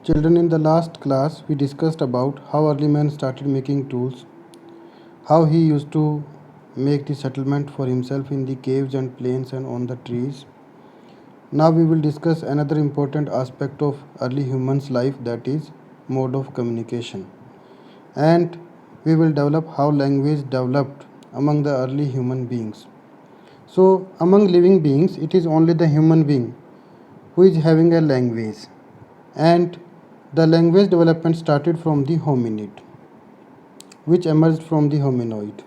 Children, in the last class, we discussed about how early man started making tools, how he used to make the settlement for himself in the caves and plains and on the trees. Now we will discuss another important aspect of early humans' life, that is mode of communication. And we will develop how language developed among the early human beings. So among living beings, it is only the human being who is having a language, and the language development started from the hominid, which emerged from the hominoid.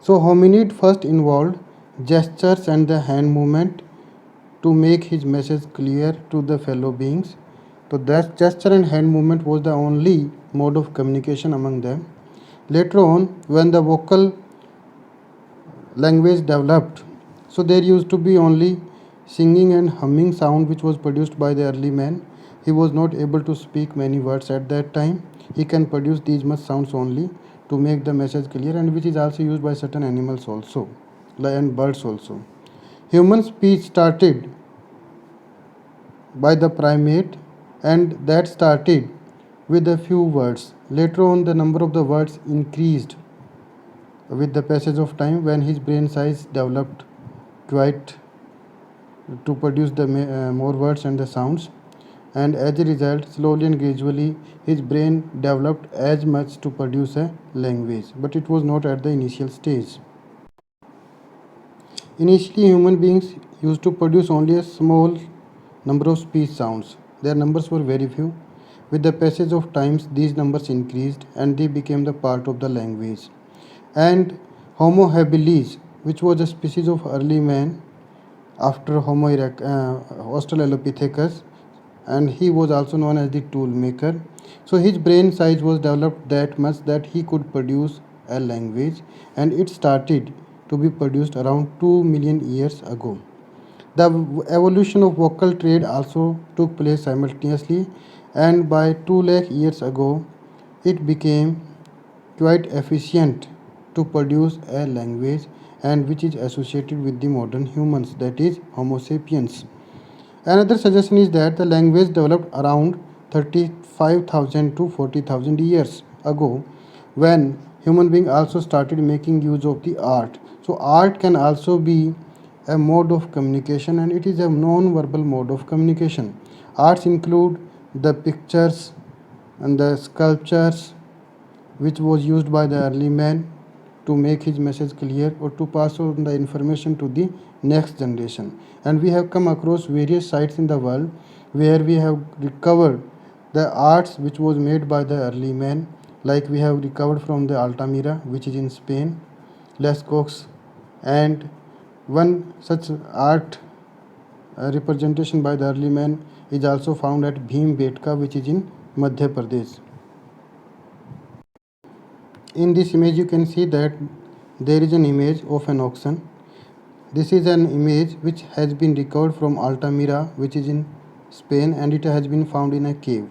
So hominid first involved gestures and the hand movement to make his message clear to the fellow beings. So that gesture and hand movement was the only mode of communication among them. Later on, when the vocal language developed, so there used to be only singing and humming sound which was produced by the early man. He was not able to speak many words at that time. He can produce these much sounds only to make the message clear, and which is also used by certain animals also, and birds also. Human speech started by the primate, and that started with a few words. Later on, the number of the words increased with the passage of time when his brain size developed quite to produce the more words and the sounds, and as a result, slowly and gradually, his brain developed as much to produce a language, but it was not at the initial stage. Initially, human beings used to produce only a small number of speech sounds. Their numbers were very few. With the passage of times, these numbers increased and they became the part of the language. And Homo habilis, which was a species of early man after Australopithecus, and he was also known as the tool maker. So his brain size was developed that much that he could produce a language, and it started to be produced around 2 million years ago. The evolution of vocal trade also took place simultaneously, and by 2 lakh years ago, it became quite efficient to produce a language, and which is associated with the modern humans, that is Homo sapiens. Another suggestion is that the language developed around 35,000 to 40,000 years ago, when human beings also started making use of the art. So art can also be a mode of communication, and it is a non-verbal mode of communication. Arts include the pictures and the sculptures which was used by the early man to make his message clear or to pass on the information to the next generation. And we have come across various sites in the world where we have recovered the arts which was made by the early man, like we have recovered from the Altamira, which is in Spain, Lascaux, and one such art representation by the early man is also found at Bhimbetka, which is in Madhya Pradesh. In this image you can see that there is an image of an oxen. This is an image which has been recovered from Altamira, which is in Spain, and it has been found in a cave.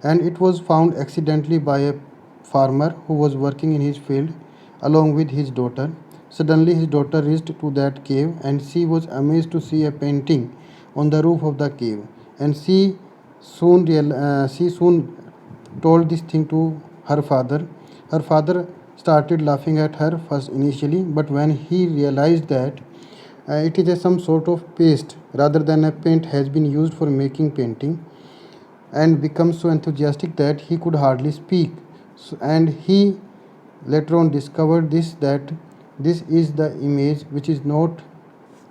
And it was found accidentally by a farmer who was working in his field along with his daughter. Suddenly his daughter reached to that cave, and she was amazed to see a painting on the roof of the cave, and she soon told this thing to her father. Her father started laughing at her first initially, but when he realized that it is some sort of paste rather than a paint has been used for making painting, and become so enthusiastic that he could hardly speak. And he later on discovered this, that this is the image which is not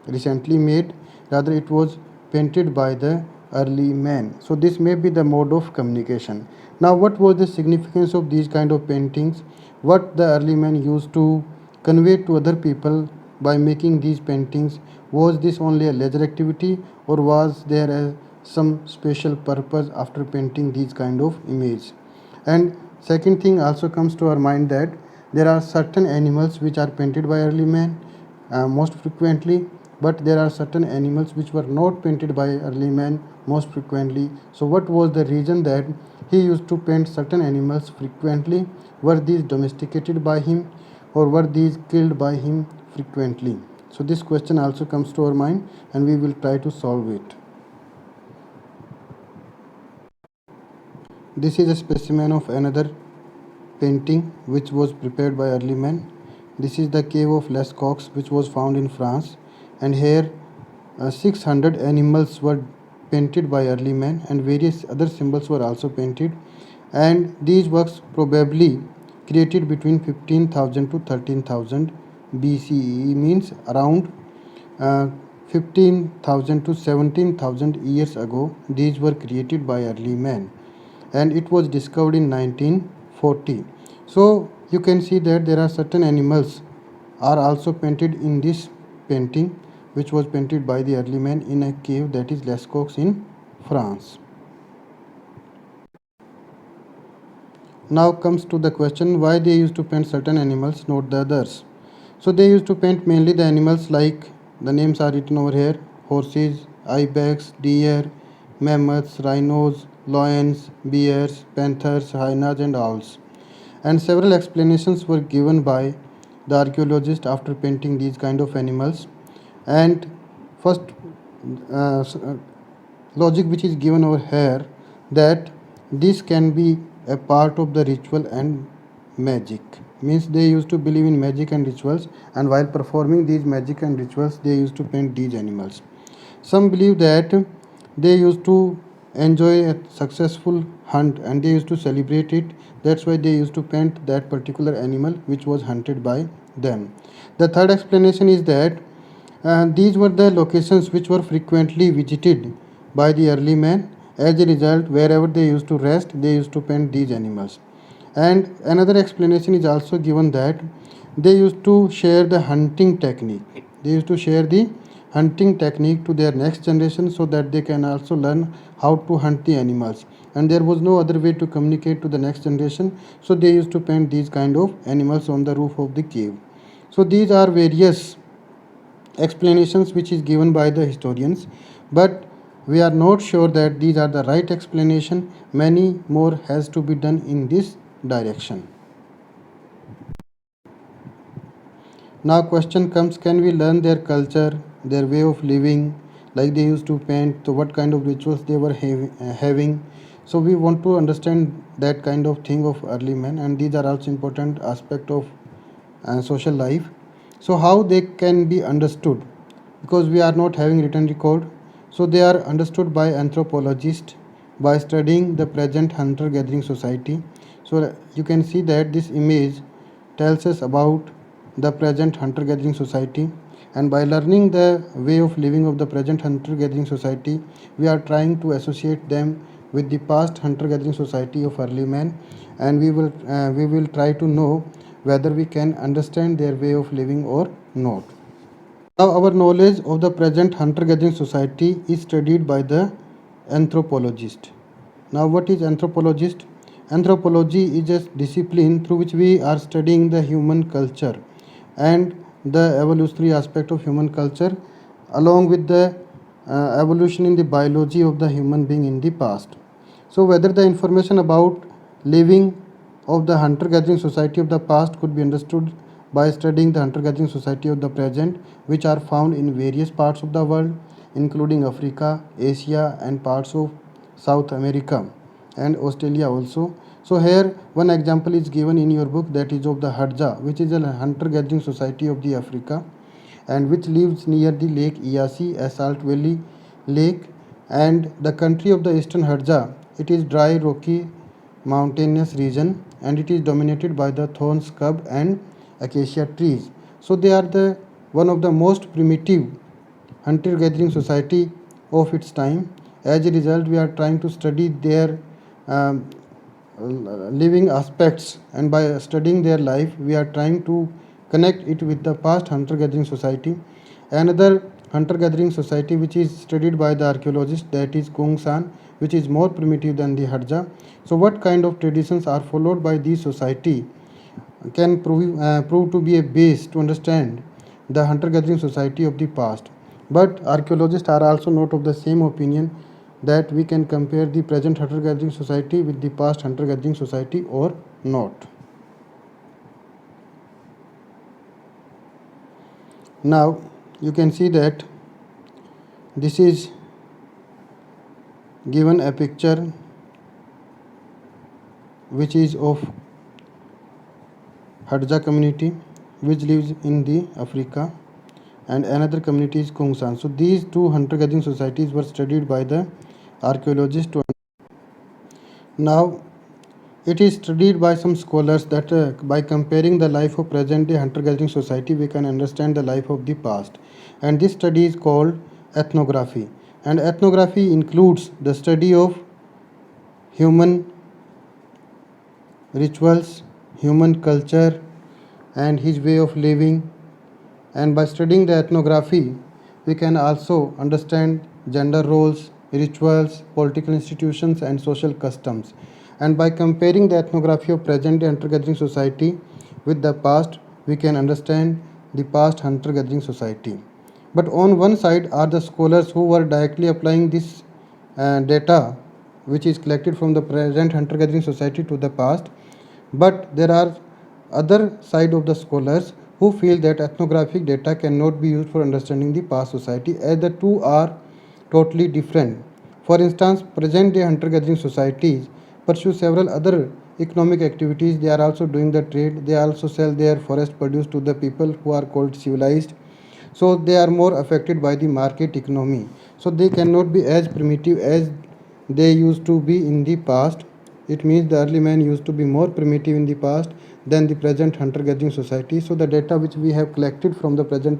recently made, rather it was painted by the early man. So this may be the mode of communication. Now what was the significance of these kind of paintings? What the early man used to convey to other people by making these paintings? Was this only a leisure activity, or was there some special purpose after painting these kind of image? And second thing also comes to our mind, that there are certain animals which are painted by early man most frequently, but there are certain animals which were not painted by early man most frequently. So what was the reason that he used to paint certain animals frequently? Were these domesticated by him, or were these killed by him frequently? So this question also comes to our mind, and we will try to solve it. This is a specimen of another painting which was prepared by early men. This is the cave of Les Coq which was found in France, and here 600 animals were painted by early men, and various other symbols were also painted, and these works probably created between 15,000 to 13,000 BCE, means around uh, 15,000 to 17,000 years ago. These were created by early men, and it was discovered in 1940. So you can see that there are certain animals are also painted in this painting, which was painted by the early men in a cave, that is Les Coq in France. Now comes to the question why they used to paint certain animals, not the others. So they used to paint mainly the animals like the names are written over here: horses, ibex, deer, mammoths, rhinos, lions, bears, panthers, hyenas, and owls. And several explanations were given by the archaeologist after painting these kind of animals. And first uh, logic which is given over here, that this can be a part of the ritual and magic, means they used to believe in magic and rituals, and while performing these magic and rituals they used to paint these animals. Some believe that they used to enjoy a successful hunt and they used to celebrate it. That's why they used to paint that particular animal which was hunted by them. The third explanation is that these were the locations which were frequently visited by the early men. As a result, wherever they used to rest, they used to paint these animals. And another explanation is also given that they used to share the hunting technique. They used to share the hunting technique to their next generation so that they can also learn how to hunt the animals. And there was no other way to communicate to the next generation, so they used to paint these kind of animals on the roof of the cave. So these are various explanations which is given by the historians, but we are not sure that these are the right explanation. Many more has to be done in this direction. Now question comes, can we learn their culture, their way of living, like they used to paint, so what kind of rituals they were having. So we want to understand that kind of thing of early men, and these are also important aspect of social life. So how they can be understood, because we are not having written record. So they are understood by anthropologists by studying the present hunter gathering society. So you can see that this image tells us about the present hunter gathering society, and by learning the way of living of the present hunter gathering society, we are trying to associate them with the past hunter gathering society of early man, and we will try to know whether we can understand their way of living or not. Now, our knowledge of the present hunter gathering society is studied by the anthropologist. Now, what is anthropologist? Anthropology is a discipline through which we are studying the human culture and the evolutionary aspect of human culture, along with the evolution in the biology of the human being in the past. So, whether the information about living of the hunter gathering society of the past could be understood by studying the hunter gathering society of the present, which are found in various parts of the world, including Africa, Asia, and parts of South America and Australia also. So, here one example is given in your book, that is of the Hadza, which is a hunter gathering society of the Africa and which lives near the Lake Eyasi, a salt valley lake, and the country of the eastern Hadza. It is dry, rocky, mountainous region, and it is dominated by the thorn scrub and acacia trees. So they are the one of the most primitive hunter gathering society of its time. As a result, we are trying to study their um, living aspects, and by studying their life we are trying to connect it with the past hunter gathering society. Another hunter gathering society which is studied by the archaeologist, that is Kungsan, which is more primitive than the Hadza. So what kind of traditions are followed by this society can prove to be a base to understand the hunter gathering society of the past. But archaeologists are also not of the same opinion that we can compare the present hunter gathering society with the past hunter gathering society or not. Now you can see that this is given a picture which is of Hadza community, which lives in the Africa, and another community is Kongsan. So these two hunter-gathering societies were studied by the archaeologists. Now it is studied by some scholars that by comparing the life of present-day hunter-gathering society, we can understand the life of the past. And this study is called ethnography. And ethnography includes the study of human rituals, human culture, and his way of living. And by studying the ethnography, we can also understand gender roles, rituals, political institutions, and social customs. And by comparing the ethnography of present-day hunter-gathering society with the past, we can understand the past hunter-gathering society. But on one side are the scholars who were directly applying this data which is collected from the present hunter-gathering society to the past. But there are other side of the scholars who feel that ethnographic data cannot be used for understanding the past society, as the two are totally different. For instance, present-day hunter-gathering societies pursue several other economic activities. They are also doing the trade. They also sell their forest produce to the people who are called civilized. So they are more affected by the market economy. So they cannot be as primitive as they used to be in the past. It means the early man used to be more primitive in the past than the present hunter-gathering society. So the data which we have collected from the present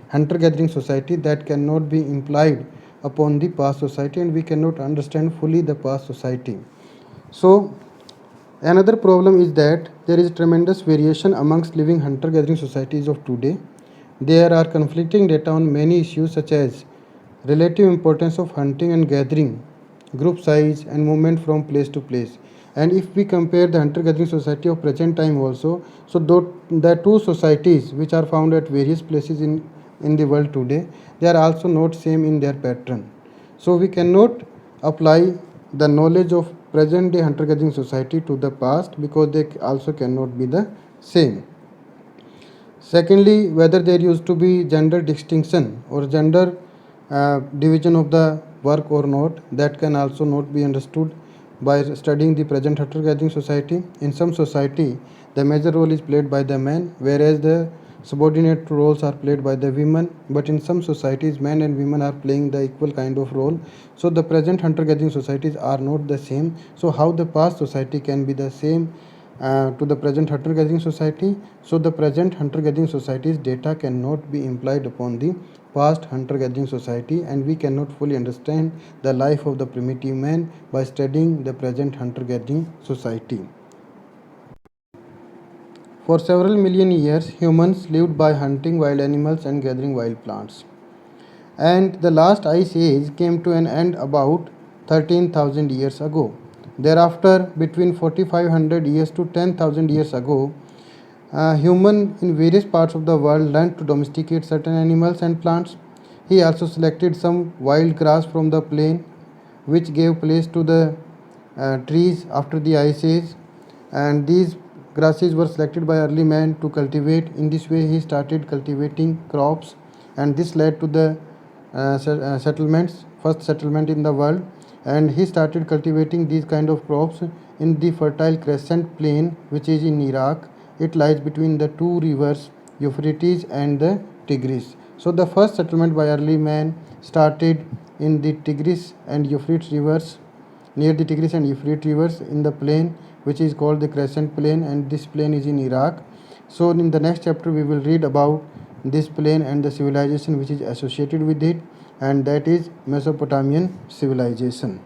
hunter-gathering society, that cannot be implied upon the past society, and we cannot understand fully the past society. So another problem is that there is tremendous variation amongst living hunter-gathering societies of today. There are conflicting data on many issues such as relative importance of hunting and gathering, group size, and movement from place to place. And if we compare the hunter-gathering society of present time also, so the two societies which are found at various places in the world today, they are also not same in their pattern. So we cannot apply the knowledge of present day hunter-gathering society to the past, because they also cannot be the same. Secondly, whether there used to be gender distinction or gender division of the work or not, that can also not be understood by studying the present hunter-gathering society. In some society, the major role is played by the men, whereas the subordinate roles are played by the women. But in some societies, men and women are playing the equal kind of role. So the present hunter-gathering societies are not the same. So how the past society can be the same to the present hunter-gathering society? So the present hunter-gathering society's data cannot be implied upon the past hunter-gathering society, and we cannot fully understand the life of the primitive man by studying the present hunter-gathering society. For several million years, humans lived by hunting wild animals and gathering wild plants. And the last ice age came to an end about 13,000 years ago. Thereafter, between 4,500 years to 10,000 years ago, human in various parts of the world learned to domesticate certain animals and plants. He also selected some wild grass from the plain, which gave place to the trees after the ice age. And these grasses were selected by early man to cultivate. In this way, he started cultivating crops, and this led to the settlements, first settlement in the world. And he started cultivating these kind of crops in the fertile crescent plain, which is in Iraq. It lies between the two rivers, Euphrates and the Tigris. So the first settlement by early man started in the Tigris and Euphrates rivers, near the Tigris and Euphrates rivers, in the plain which is called the Crescent Plain, and this plain is in Iraq. So in the next chapter we will read about this plain and the civilization which is associated with it, and that is Mesopotamian civilization.